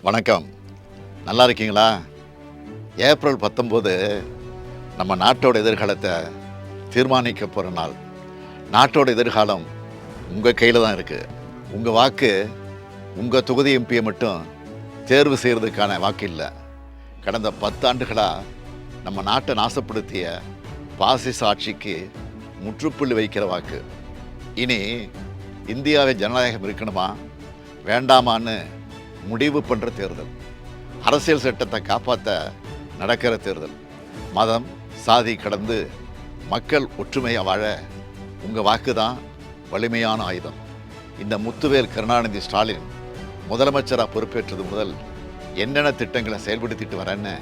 வணக்கம். நல்லா இருக்கீங்களா? ஏப்ரல் 19 நம்ம நாட்டோட எதிர்காலத்தை தீர்மானிக்க போகிற நாள். நாட்டோட எதிர்காலம் உங்கள் கையில் தான் இருக்குது. உங்கள் வாக்கு உங்கள் தொகுதி எம்பியை மட்டும் தேர்வு செய்கிறதுக்கான வாக்கு இல்லை. கடந்த 10 ஆண்டுகளாக நம்ம நாட்டை நாசப்படுத்திய பாசிச ஆட்சிக்கு முற்றுப்புள்ளி வைக்கிற வாக்கு. இனி இந்தியாவை ஜனநாயகம் இருக்கணுமா வேண்டாமான்னு முடிவு பண்ணுற தேர்தல். அரசியல் சட்டத்தை காப்பாற்ற நடக்கிற தேர்தல். மதம் சாதி கடந்து மக்கள் ஒற்றுமையாக வாழ உங்கள் வாக்கு தான் வலிமையான ஆயுதம். இந்த முத்துவேல் கருணாநிதி ஸ்டாலின் முதலமைச்சராக பொறுப்பேற்றது முதல் என்னென்ன திட்டங்களை செயல்படுத்திட்டு வரேன்னு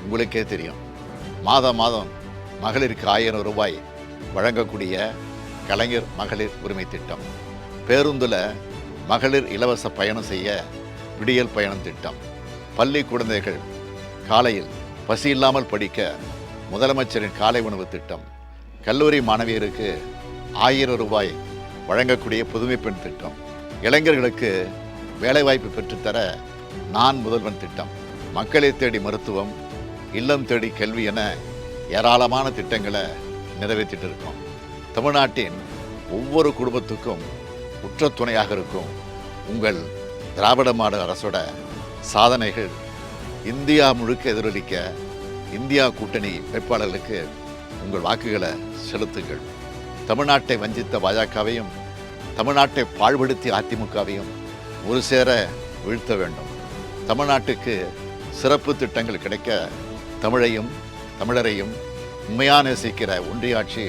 உங்களுக்கே தெரியும். மாதம் மகளிருக்கு 1000 ரூபாய் வழங்கக்கூடிய கலைஞர் மகளிர் உரிமை திட்டம், பேருந்தில் மகளிர் இலவச பயணம் செய்ய விடியல் பயணம் திட்டம், பள்ளி குழந்தைகள் காலையில் பசி இல்லாமல் படிக்க முதலமைச்சரின் காலை உணவு திட்டம், கல்லூரி மாணவியருக்கு 1000 ரூபாய் வழங்கக்கூடிய புதுமை பெண் திட்டம், இளைஞர்களுக்கு வேலைவாய்ப்பு பெற்றுத்தர நான் முதல்வன் திட்டம், மக்களை தேடி மருத்துவம், இல்லம் தேடி கல்வி என ஏராளமான திட்டங்களை நிறைவேற்றிட்டு இருக்கோம். தமிழ்நாட்டின் ஒவ்வொரு குடும்பத்துக்கும் உற்ற துணையாக இருக்கும் உங்கள் திராவிட மாடல் அரசோட சாதனைகள் இந்தியா முழுக்க எதிரொலிக்க இந்தியா கூட்டணி வேட்பாளர்களுக்கு உங்கள் வாக்குகளை செலுத்துங்கள். தமிழ்நாட்டை வஞ்சித்த பாஜகவையும் தமிழ்நாட்டை பாழ்படுத்திய அதிமுகவையும் ஒரு சேர வீழ்த்த வேண்டும். தமிழ்நாட்டுக்கு சிறப்பு திட்டங்கள் கிடைக்க தமிழையும் தமிழரையும் உண்மையாக நேசிக்கிற ஒன்றிய ஆட்சி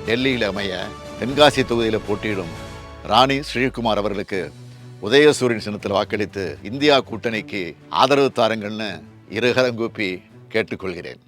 டெல்லியில் அமைய தென்காசி தொகுதியில் போட்டியிடும் ராணி ஸ்ரீகுமார் அவர்களுக்கு உதயசூரியன் சின்னத்தில் வாக்களித்து இந்தியா கூட்டணிக்கு ஆதரவு தாருங்கள்னு இருகரம் கூப்பி கேட்டுக்கொள்கிறேன்.